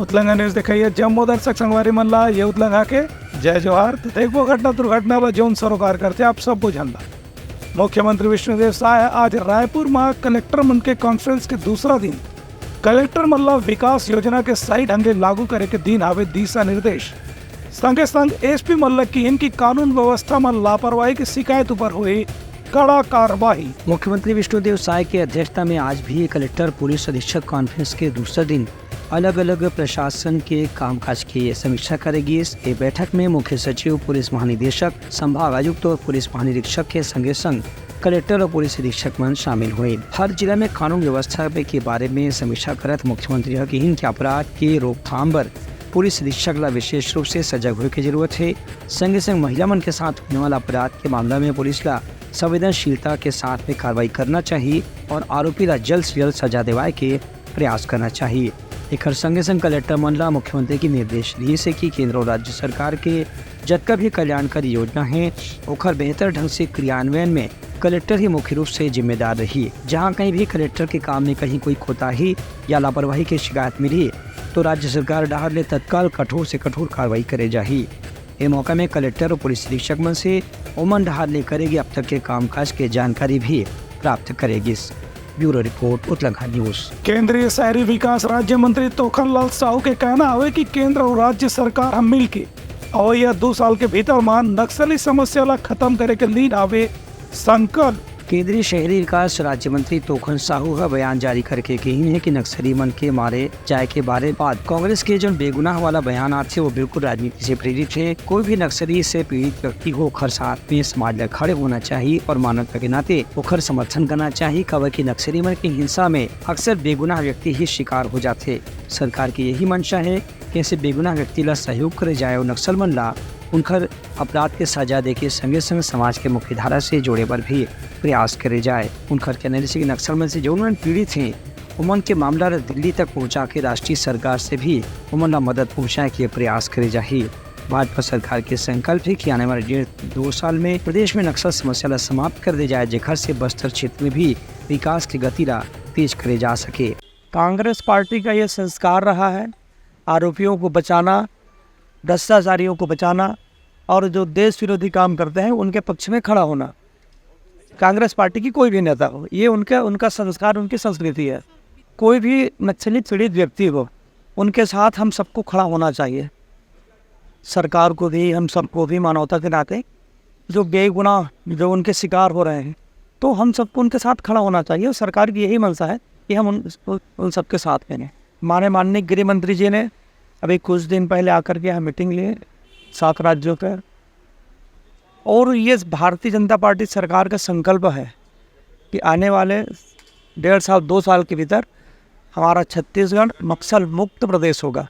उतलंगा news दिखाइए जम्मू दर्शक संगवारी मनला ये उतलंगा के जय जोहार। तो देखो घटना दुर्घटना व जौन सरोकार करते आप सब बुझल। मुख्यमंत्री विष्णुदेव साय आज रायपुर में कलेक्टर मन के कॉन्फ्रेंस के दूसरा दिन कलेक्टर मल्ला विकास योजना के सही ढंगे लागू करे के दिन आवे दिशा निर्देश संगे संग एसपी मल्ल की इनकी कानून व्यवस्था में लापरवाही की शिकायत पर हुई कड़ा कार्रवाई। मुख्यमंत्री विष्णुदेव साय की अध्यक्षता में आज भी कलेक्टर पुलिस अधीक्षक कॉन्फ्रेंस के दूसरे दिन अलग अलग प्रशासन के कामकाज की समीक्षा करेगी। इस बैठक में मुख्य सचिव, पुलिस महानिदेशक, संभाग आयुक्त और पुलिस महानिरीक्षक के संगे संग कलेक्टर और पुलिस अधीक्षक मन शामिल हुए। हर जिला में कानून व्यवस्था के बारे में समीक्षा करत मुख्यमंत्री की हिंसा अपराध के रोकथाम पर पुलिस अधीक्षक ला विशेष रूप से सजग होने की जरूरत है। संगे संग महिला मन के साथ होने वाला अपराध के मामला में पुलिस ला संवेदनशीलता के साथ में कार्रवाई करना चाहिए और आरोपी ला जल्द से जल्द सजा दिवाए के प्रयास करना चाहिए। एक संगे संग कलेक्टर मनला मुख्यमंत्री की निर्देश दिए से कि केंद्र और राज्य सरकार के जतका भी कल्याणकारी योजना है ओखर बेहतर ढंग से क्रियान्वयन में कलेक्टर ही मुख्य रूप से जिम्मेदार रही। जहां कहीं भी कलेक्टर के काम में कहीं कोई कोताही या लापरवाही की शिकायत मिली तो राज्य सरकार डाहर ले तत्काल कठोर से कठोर कार्रवाई करे जाही। ये मौका में कलेक्टर और पुलिस अधीक्षक मन से ओमन डाहर ले करेगी अब तक के कामकाज के जानकारी भी प्राप्त करेगी। ब्यूरो रिपोर्ट उतलंगा न्यूज। केंद्रीय शहरी विकास राज्य मंत्री तोखन लाल साहू के कहना है कि केंद्र और राज्य सरकार हम मिल के और यह 2 साल के भीतर मान नक्सली समस्या ला खत्म करे के लीड आवे संकल्प। केंद्रीय शहरी विकास राज्य मंत्री तोखन साहू का बयान जारी करके कही है कि नक्सली मन के मारे जाए के बारे बाद कांग्रेस के जो बेगुनाह वाला बयान आते वो बिल्कुल राजनीति से प्रेरित है। कोई भी नक्सली से पीड़ित व्यक्ति को खर साथ में समाज में खड़े होना चाहिए और मानवता के नाते ओखर समर्थन करना चाहिए। कवर की नक्सली मन की हिंसा में अक्सर बेगुनाह व्यक्ति ही शिकार हो जाते। सरकार की यही मंशा है कि ऐसे बेगुनाह व्यक्ति ला सहयोग करे जाए और नक्सल मन ला उनकर अपराध के सजा देके संगे संग समाज के मुख्य धारा से जोड़े पर भी प्रयास करे जाए। उनकर कहने से नक्सल मन से जो पीड़ित हैं उमन के मामला दिल्ली तक पहुंचा के राष्ट्रीय सरकार से भी उमन ला मदद पहुंचाए के प्रयास करे जाए। भाजपा सरकार के संकल्प है कि आने वाले 1.5-2 साल में प्रदेश में नक्सल समस्या ला समाप्त कर दे जाए, जेकर से बस्तर क्षेत्र में भी विकास की गति ला तेज करे जा सके। कांग्रेस पार्टी का ये संस्कार रहा है आरोपियों को बचाना, भ्रष्टाचारियों को बचाना और जो देश विरोधी काम करते हैं उनके पक्ष में खड़ा होना। कांग्रेस पार्टी की कोई भी नेता हो, ये उनका संस्कार, उनकी संस्कृति है। कोई भी नक्सली पीड़ित व्यक्ति हो उनके साथ हम सबको खड़ा होना चाहिए। सरकार को भी, हम सबको भी मानवता के नाते जो बेगुनाह जो उनके शिकार हो रहे हैं तो हम सबको उनके साथ खड़ा होना चाहिए। और सरकार की यही मंशा है कि हम उन सबके साथ हैं। माननीय गृह मंत्री जी ने अभी कुछ दिन पहले आकर के यहाँ मीटिंग लिए 7 राज्यों पर, और ये भारतीय जनता पार्टी सरकार का संकल्प है कि आने वाले 1.5-2 साल के भीतर हमारा छत्तीसगढ़ नक्सल मुक्त प्रदेश होगा।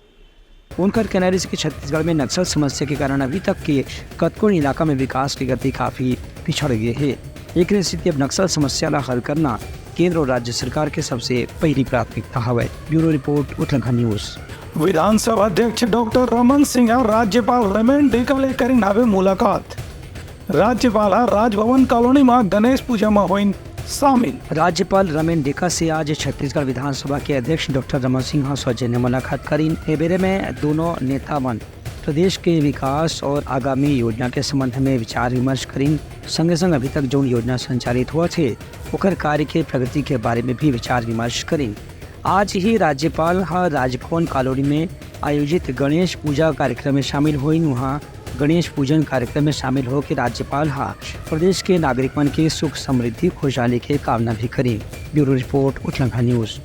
उनका कहना है कि छत्तीसगढ़ में नक्सल समस्या के कारण अभी तक के कतकोन इलाका में विकास की गति काफ़ी पिछड़ गई है। एक स्थिति अब नक्सल समस्या ला हल करना केंद्र और राज्य सरकार के सबसे पहली प्राथमिकता है। ब्यूरो रिपोर्ट उतलंगा न्यूज। विधानसभा अध्यक्ष डॉक्टर रमन सिंह और राज्यपाल रमेन डेका करी नावे मुलाकात। राज्यपाल राजभवन कॉलोनी में गणेश पूजा में हुई शामिल। राज्यपाल रमेन डेका से आज छत्तीसगढ़ विधानसभा के अध्यक्ष डॉक्टर रमन सिंह सौजन्य मुलाकात करी। बेरे में दोनों नेता मन प्रदेश के विकास और आगामी योजना के संबंध में विचार विमर्श करी। संगे संग अभी तक जो योजना संचालित हुआ थे ओकर कार्य के प्रगति के बारे में भी विचार विमर्श करी। आज ही राज्यपाल राजभवन कॉलोनी में आयोजित गणेश पूजा कार्यक्रम में शामिल हुई। वहाँ गणेश पूजन कार्यक्रम में शामिल हो के राज्यपाल प्रदेश के नागरिकन के सुख समृद्धि खुशहाली के कामना भी करी। ब्यूरो रिपोर्ट उतलंगा न्यूज।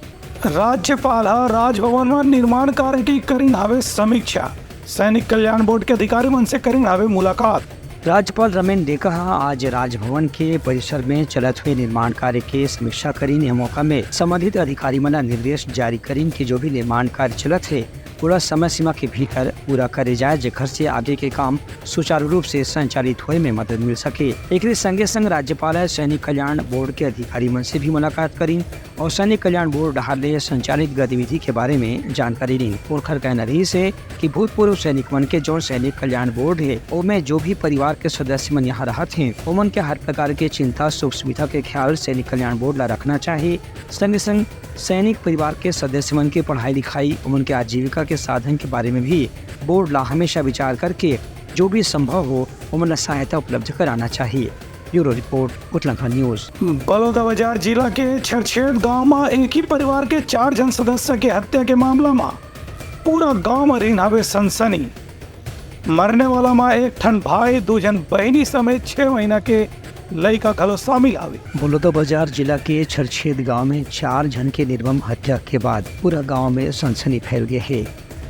राज्यपाल राजभवन में निर्माण कार्य की करी नावे समीक्षा। सैनिक कल्याण बोर्ड के अधिकारी मन से करी नावे मुलाकात। राज्यपाल रमेन डेका आज राजभवन के परिसर में चलत हुए निर्माण कार्य के समीक्षा करीन। यह मौका में संबंधित अधिकारी मन निर्देश जारी करीन कि जो भी निर्माण कार्य चलत है पूरा समय सीमा के भीतर पूरा करे जाए, जेकर से आगे के काम सुचारू रूप से संचालित होने में मदद मिल सके। एक संगे संग राज्यपाल सैनिक कल्याण बोर्ड के अधिकारी मन से भी मुलाकात करी और सैनिक कल्याण बोर्ड हाल संचालित गतिविधि के बारे में जानकारी ली। उनकर कहना रही से कि भूतपूर्व सैनिक मन के जो सैनिक कल्याण बोर्ड है उनमें जो भी परिवार के सदस्य मन यहाँ रहते हैं उमन के हर प्रकार के चिंता सुख सुविधा के ख्याल सैनिक कल्याण बोर्ड ला रखना चाहिए। संगे संग सैनिक परिवार के सदस्य मन के पढ़ाई लिखाई, उनके आजीविका के साधन के बारे में भी बोर्ड ला हमेशा विचार करके जो भी संभव हो उन्हें सहायता उपलब्ध कराना चाहिए। Bureau report Uttarakhand news. Balodabazar जिला के छरछेद गांव में एक ही परिवार के 4 जन सदस्य के हत्या के मामला में पूरा गांव में रही हवे सनसनी। मरने वाला में एक ठन भाई 2 जन बहनी समेत 6 महीना के लड़का खलो शामिल आवे। बलौदाबाजार जिला के छरछेद गांव में 4 जन के निर्मम हत्या के बाद पूरा गांव में सनसनी फैल गया है।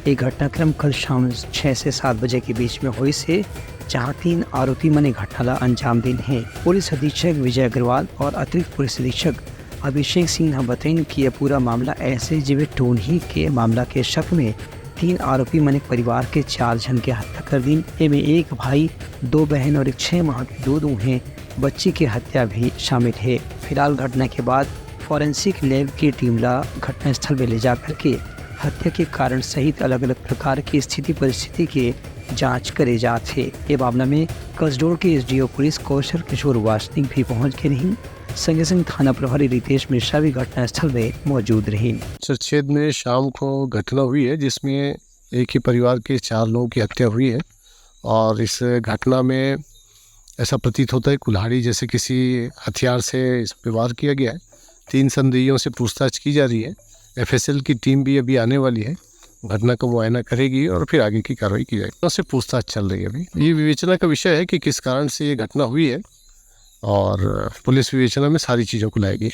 ये घटनाक्रम कल शाम 6 से 7 बजे के बीच में हुई से, जहां 3 आरोपी मने घटना अंजाम दिन है। पुलिस अधीक्षक विजय अग्रवाल और अतिरिक्त पुलिस अधीक्षक अभिषेक सिंह ने बताया कि यह पूरा मामला ऐसे जिवे टोन ही के मामला के शक में 3 आरोपी मने परिवार के 4 जन के हत्या कर दी। इनमें एक भाई, 2 बहन और एक 6 माह की 2 दूहें बच्ची की हत्या भी शामिल है। फिलहाल घटना के बाद फॉरेंसिक लैब की टीम ला घटनास्थल में ले जाकर के हत्या के कारण सहित अलग अलग प्रकार की स्थिति परिस्थिति के जांच करे जाते। ये मामला में कसडोल के एसडीओ पुलिस कौशल किशोर वासनिक भी पहुंच के नहीं। संगे संग थाना प्रभारी रितेश मिश्रा भी घटनास्थल में मौजूद रही। छरछेद में शाम को घटना हुई है जिसमें एक ही परिवार के 4 लोगों की हत्या हुई है और इस घटना में ऐसा प्रतीत होता है कुल्हाड़ी जैसे किसी हथियार से इस पर वार किया गया है। 3 संदिग्धों से पूछताछ की जा रही है। एफएसएल की टीम भी अभी आने वाली है, घटना का मुआयना करेगी और फिर आगे की कार्रवाई की जाएगी। उससे पूछताछ चल रही है। अभी ये विवेचना का विषय है कि किस कारण से ये घटना हुई है और पुलिस विवेचना में सारी चीज़ों को लाएगी।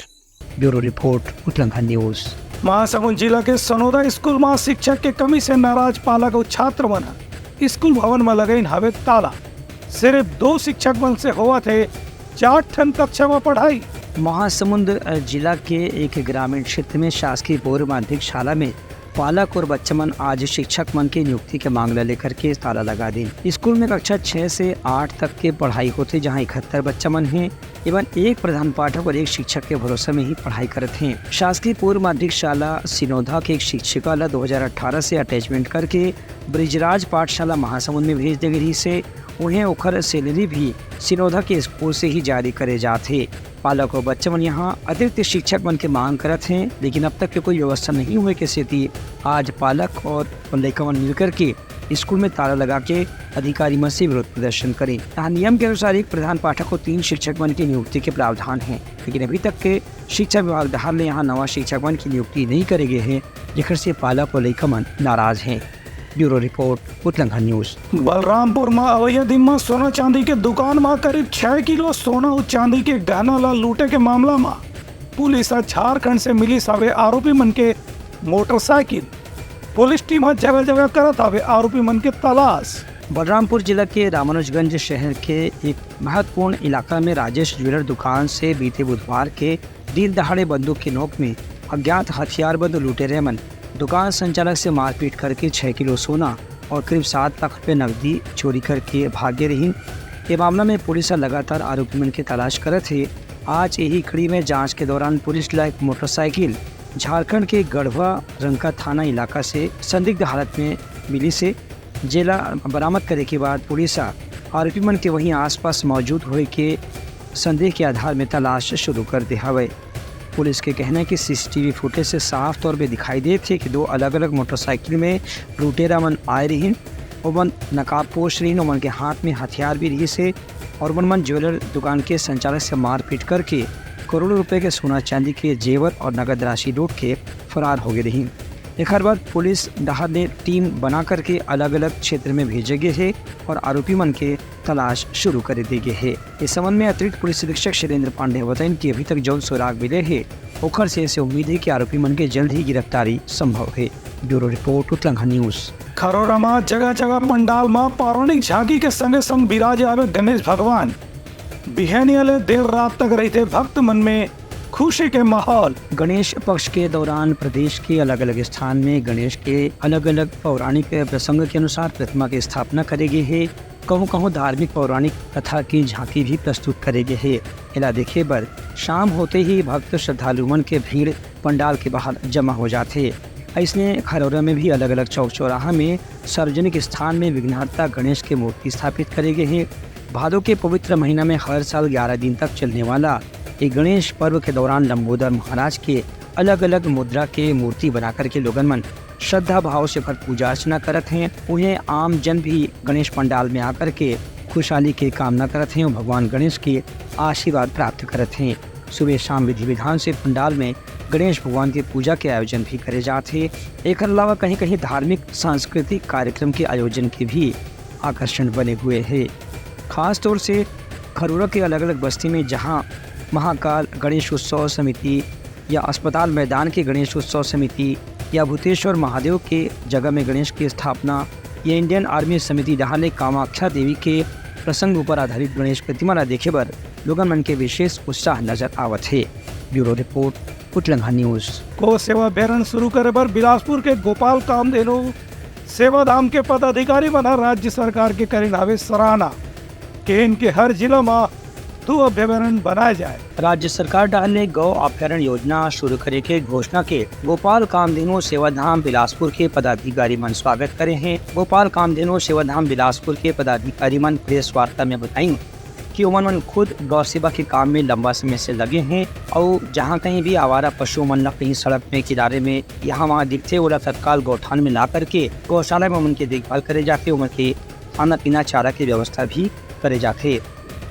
Bureau report Uttarakhand news. Mahasamund जिला के सनोदा स्कूल में शिक्षक के कमी से नाराज पालक और छात्र बना स्कूल भवन में लगे हवे ताला। सिर्फ 2 शिक्षक मन से हुआ थे 4 ठन कक्षा में पढ़ाई। महासमुंद जिला के एक ग्रामीण क्षेत्र में शासकीय पूर्व माध्यमिक शाला में पालक और बच्चा मन आज शिक्षक मन की नियुक्ति के मामला लेकर के ताला लगा दी। स्कूल में कक्षा 6 से 8 तक के पढ़ाई होते, जहां 71 बच्चा मन हैं एवं एक प्रधान पाठक और एक शिक्षक के भरोसे में ही पढ़ाई करते हैं। शासकीय पूर्व माध्यमिक शाला सिनोधा के एक शिक्षिका 2018 से अटैचमेंट करके ब्रिजराज पाठशाला महासमुंद में भेज दी गई से उन्हें उखर सैलरी भी सिनोधा के स्कूल से ही जारी करे जाते। पालक और बच्चे मन यहाँ अतिरिक्त शिक्षक मन के मांग करते हैं, लेकिन अब तक के कोई व्यवस्था नहीं हुए के स्थिति आज पालक और लड़का मन मिलकर के स्कूल में ताला लगा के अधिकारी मन से विरोध प्रदर्शन करें। यहाँ नियम के अनुसार एक प्रधान पाठक और 3 शिक्षक मन की नियुक्ति के प्रावधान है, लेकिन अभी तक के शिक्षा विभाग दहार ने यहाँ नवा शिक्षक मन की नियुक्ति नहीं करे गए हैं, जिससे से पालक और लड़का मन नाराज हैं। Bureau report Uttarakhand news. Balrampur में अवैध दिन में सोना चांदी के दुकान में करीब 6 किलो सोना और चांदी के गहना ला लूटे के मामला में पुलिस झारखंड से मिली सवे आरोपी मन के मोटरसाइकिल। पुलिस टीम जगह जगह करत हवे आरोपी मन के तलाश। बलरामपुर जिला के रामानुजगंज शहर के एक महत्वपूर्ण इलाका में राजेश ज्वेलर दुकान से बीते बुधवार के दिन दहाड़े बंदूक की नोक में अज्ञात हथियारबंद लुटेरे मन दुकान संचालक से मारपीट करके 6 किलो सोना और करीब 7 लाख रुपये नकदी चोरी करके भागे रही। ये मामला में पुलिस लगातार आरोपी मन की तलाश कर थे। आज यही कड़ी में जांच के दौरान पुलिस ला एक मोटरसाइकिल झारखंड के गढ़वा रंका थाना इलाका से संदिग्ध हालत में मिली से जेला बरामद करे के बाद पुलिस आरोपी मन के वहीं आसपास मौजूद हुए के संदेह के आधार में तलाश शुरू कर दी हवे। पुलिस के कहना है कि सीसीटीवी फुटेज से साफ तौर पे दिखाई दे थे कि 2 अलग अलग मोटरसाइकिल में लुटेरा मन आए रही और मन नकाब पोश रही और मन के हाथ में हथियार भी रही से और मन ज्वेलर दुकान के संचालक से मारपीट करके करोड़ों रुपए के सोना चांदी के जेवर और नगद राशि लूट के फरार हो गए रही। एक बार पुलिस डहार ने टीम बना करके अलग अलग क्षेत्र में भेजे गए हैं और आरोपी मन के तलाश शुरू कर दी गई है। इस संबंध में अतिरिक्त पुलिस अधीक्षक शैलेंद्र पांडे बताएं कि अभी तक जौन सुराग मिले हैं ओखर से ऐसे उम्मीद है कि आरोपी मन के जल्द ही गिरफ्तारी संभव है। Bureau report Uttarakhand news. Kharora में जगह जगह पंडाल में पौराणिक झांकी के संगे संग विराजे आवे गणेश भगवान। बिहानिया देर रात तक रहते भक्त मन में खुशी के माहौल। गणेश पक्ष के दौरान प्रदेश के अलग अलग स्थान में गणेश के अलग अलग पौराणिक प्रसंग के अनुसार प्रतिमा की स्थापना करेगी है। कहूँ कहूँ धार्मिक पौराणिक कथा की झांकी भी प्रस्तुत करेगी है। इला देखे पर शाम होते ही भक्त श्रद्धालु मन के भीड़ पंडाल के बाहर जमा हो जाते। इसने खरौरा में भी अलग अलग चौक चौराहा में सार्वजनिक स्थान में विघ्नहर्ता गणेश के मूर्ति स्थापित करेगी है। भादों के पवित्र महीना में हर साल 11 दिन तक चलने वाला एक गणेश पर्व के दौरान लंबोदर महाराज के अलग अलग मुद्रा के मूर्ति बनाकर के लोगन मन श्रद्धा भाव से भर पूजा अर्चना करत हैं। उन्हें आम जन भी गणेश पंडाल में आकर के खुशहाली की कामना करत हैं और भगवान गणेश के आशीर्वाद प्राप्त करत हैं। सुबह शाम विधि विधान से पंडाल में गणेश भगवान की पूजा के आयोजन भी करे जाते। एक अलावा कहीं कहीं धार्मिक सांस्कृतिक कार्यक्रम के आयोजन के भी आकर्षण बने हुए हैं। खास तौर से खरोरा के अलग अलग बस्ती में जहां महाकाल गणेश उत्सव समिति या अस्पताल मैदान के गणेश उत्सव समिति या भूतेश्वर महादेव के जगह में गणेश की स्थापना या इंडियन आर्मी समिति डहाले कामाख्या देवी के प्रसंग पर आधारित गणेश प्रतिमा ला देखे बर लोगन मन के विशेष उत्साह नजर आवत है। ब्यूरो रिपोर्ट उतलंघा न्यूज। गौ सेवा अभियान शुरू करे पर बिलासपुर के गोपाल कामधेनु सेवाधाम के पदाधिकारी बना राज्य सरकार के करे नावे सराहना के इनके हर जिला में 2 अभ्यारण्य बनाए जाए। राज्य सरकार डाल ने गौ अभ्यारण्य योजना शुरू करे के घोषणा के गोपाल कामधेनु सेवाधाम बिलासपुर के पदाधिकारी मन स्वागत करे हैं। गोपाल कामधेनु सेवाधाम बिलासपुर के पदाधिकारी मन प्रेस वार्ता में बताई कि उमन खुद गौ सेवा के काम में लंबा समय से लगे हैं और जहां कहीं भी आवारा पशु मन कहीं सड़क में किनारे में यहाँ वहाँ दिखते ओला तत्काल गौठान में ला करके गौशाला में उनकी देखभाल करे जाते, उमन के खाना पीना चारा की व्यवस्था भी करे जाते।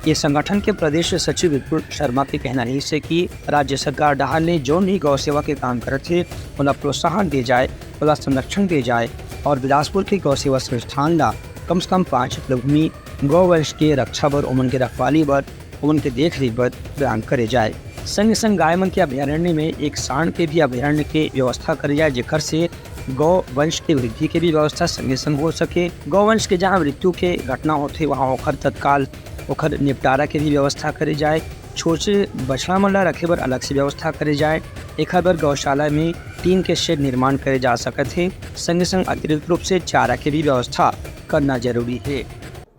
ये संगठन के प्रदेश सचिव विपुल शर्मा के कहना रही से कि राज्य सरकार डहाल ने जो भी गौ सेवा के काम करे थे उन्हें प्रोत्साहन दे जाए, उन्हें संरक्षण दे जाए और बिलासपुर के गौ सेवा संस्थान ला कम से कम 5 भूमि गौवंश के रक्षा बर उमन के रखवाली बर उमन के देख रेख बर प्रदान करे जाए। संग संग गायमन के अभ्यारण्य में एक सांड के भी अभ्यारण्य के व्यवस्था करे जाए, जेकर से गौ वंश के वृद्धि के भी व्यवस्था संगे संग हो सके। गौवंश के जहाँ मृत्यु के घटना होते वहाँ ओखर तत्काल ओखर निपटारा के भी व्यवस्था करे जाए। छोटे बछड़ा मन ला रखे बर अलग से व्यवस्था करे जाए। एक बार गौशाला में टीन के शेड निर्माण करे जा सकते हैं। संगे संग अतिरिक्त रूप से चारा की भी व्यवस्था करना जरूरी है।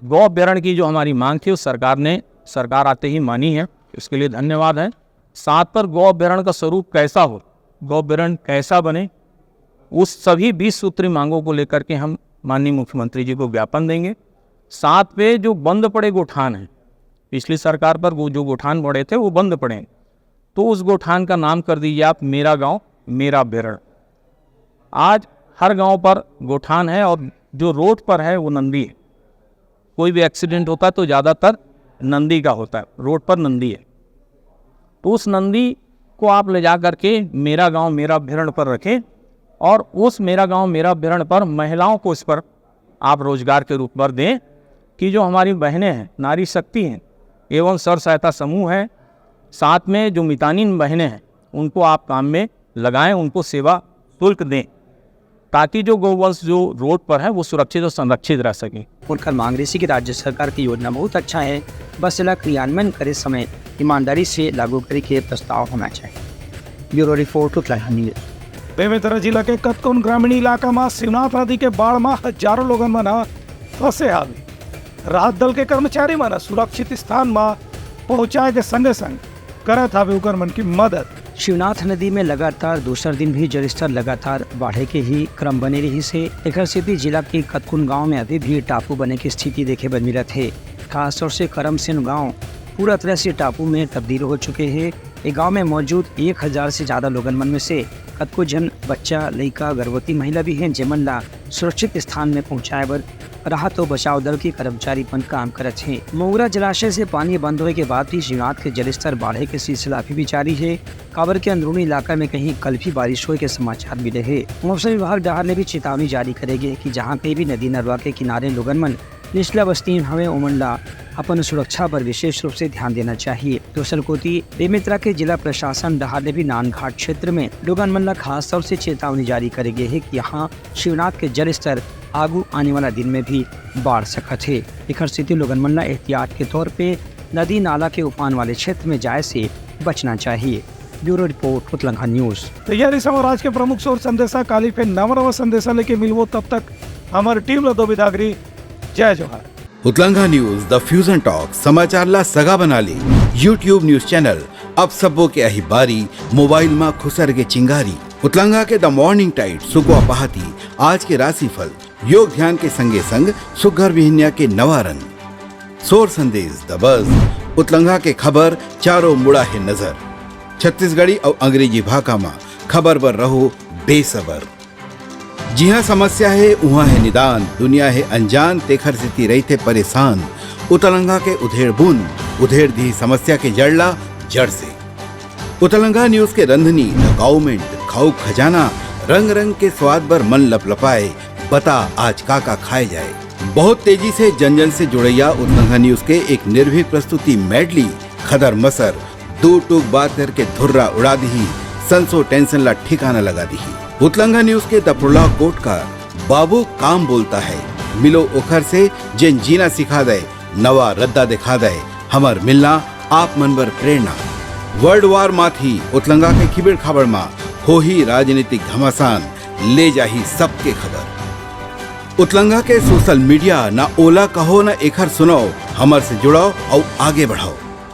गौ अभ्यारण्य की जो हमारी मांग थी उस सरकार आते ही मानी है, इसके लिए धन्यवाद है। साथ पर गौ अभ्यारण्य का स्वरूप कैसा हो, गौ अभ्यारण्य कैसा बने, उस सभी 20 सूत्री मांगों को लेकर के हम माननीय मुख्यमंत्री जी को ज्ञापन देंगे। साथ पे जो बंद पड़े गोठान हैं, पिछली सरकार पर वो जो गोठान पड़े थे वो बंद पड़े, तो उस गोठान का नाम कर दीजिए आप मेरा गांव मेरा अभ्यारण्य। आज हर गांव पर गोठान है और जो रोड पर है वो नंदी है। कोई भी एक्सीडेंट होता है तो ज़्यादातर नंदी का होता है, रोड पर नंदी है। तो उस नंदी को आप ले जा करके मेरा गांव मेरा अभ्यारण्य पर रखें और उस मेरा गांव मेरा अभ्यारण्य पर महिलाओं को इस पर आप रोजगार के रूप पर दें कि जो हमारी बहनें हैं, नारी शक्ति हैं एवं स्व सहायता समूह हैं, साथ में जो मितानिन बहनें हैं उनको आप काम में लगाएं, उनको सेवा शुल्क दें ताकि जो गौवंश जो रोड पर है वो सुरक्षित और संरक्षित रह सके। उनकर मांग रही कि राज्य सरकार की योजना बहुत अच्छा है, बस इसका क्रियान्वयन करे समय ईमानदारी से लागू करे के प्रस्ताव होना चाहिए। Bureau report Uttarakhand news. Bemetara जिला के कतकोन ग्रामीण इलाका में शिवनाथ नदी के बाढ़ में हजारों लोगन मन फंसे हावे। राहत दल के कर्मचारी मन सुरक्षित स्थान में पहुंचाए के संगे संग करत हावे उकर मन की मदद। शिवनाथ नदी में लगातार दूसरा दिन भी जलस्तर लगातार बढ़े के ही क्रम बने रही से एक स्थिति जिला के कतकुन गांव में अभी भी टापू बने की स्थिति देखे बर मिलत है। खासतौर से करमसेन गांव पूरा तरह से टापू में तब्दील हो चुके हैं। एक गांव में मौजूद 1000 से ज़्यादा लोगन मन में से कतको जन बच्चा लड़का गर्भवती महिला भी हैं जेमन ला सुरक्षित स्थान में पहुँचाए बर राहत और बचाव दल के कर्मचारी अपन काम करत हैं। मोगरा जलाशय से पानी बंद होने के बाद भी शिवनाथ के जलस्तर बढ़े के सिलसिला अभी भी जारी है। काबर के अंदरूनी इलाका में कहीं कल भी बारिश होने के समाचार मिले हैं। मौसम विभाग डहार ने भी चेतावनी जारी करेगी कि जहाँ कहीं भी नदी नरवा के किनारे लोगन मन निचला बस्ती हमें उमन ला अपन सुरक्षा पर विशेष रूप से ध्यान देना चाहिए। दूसर कोती बेमेतरा के जिला प्रशासन डहार ने भी नानघाट क्षेत्र में लोगन मन ला खास तौर से चेतावनी जारी करेगी है कि यहाँ शिवनाथ के जल स्तर आगू आने वाला दिन में भी बढ़ सकत है। एक स्थिति लोगन मन ला एहतियात के तौर पे नदी नाला के उफान वाले क्षेत्र में जाए से बचना चाहिए। Bureau report Uttarakhand news. तैयारी समर आज के प्रमुख शोर संदेशा काली पे नवरवा संदेशा लेके मिलवो, तब तक हमारी टीम ला दो बिदागरी। जय जोहार। उतलंघा न्यूज द फ्यूजन टॉक समाचार ला सगा बना ली। यूट्यूब न्यूज चैनल अब सबो के अही बारी मोबाइल में खुसर के चिंगारी। उतलंघा के द मॉर्निंग टाइट सुगवा पहाती आज के राशिफल योग ध्यान के संगे संग सुगर विहिन्या के नवारन सोर संदेश द बज उतलंघा के खबर चारों मुड़ा है नजर। छत्तीसगढ़ी और अंग्रेजी भाषा में खबर बर रहो बेसबर। जी हाँ, समस्या है वहाँ है निदान, दुनिया है अनजान तेखर से ती रही थे परेशान। उतलंगा के उधेड़ बूंद उधेड़ दी समस्या के जड़ला जड़ से। उतलंगा न्यूज के रंधनी गवर्नमेंट खाऊ खजाना रंग रंग के स्वाद पर मन लपलपाए, बता आज का खाए जाए। बहुत तेजी से जन जन से जुड़ैया उतलंगा न्यूज के एक निर्भीक प्रस्तुति मेडली खदर मसर दो टूक बात करके धुर्रा उड़ा दी, संसो टेंशन ला ठिकाना लगा दी। उतलंगा न्यूज के दपुरला कोट का बाबू काम बोलता है, मिलो ओखर से जिन जीना सिखा दे, नवा रद्दा दिखा दे, हमर मिलना आप मनबर प्रेरणा। वर्ल्ड वार माथी उतलंगा के खिबड़ खबर मा हो ही राजनीतिक घमासान, ले जाही सबके खबर। उतलंगा के सोशल मीडिया ना ओला कहो ना एखर सुनाओ, हमर से जुड़ाओ और आगे बढ़ाओ।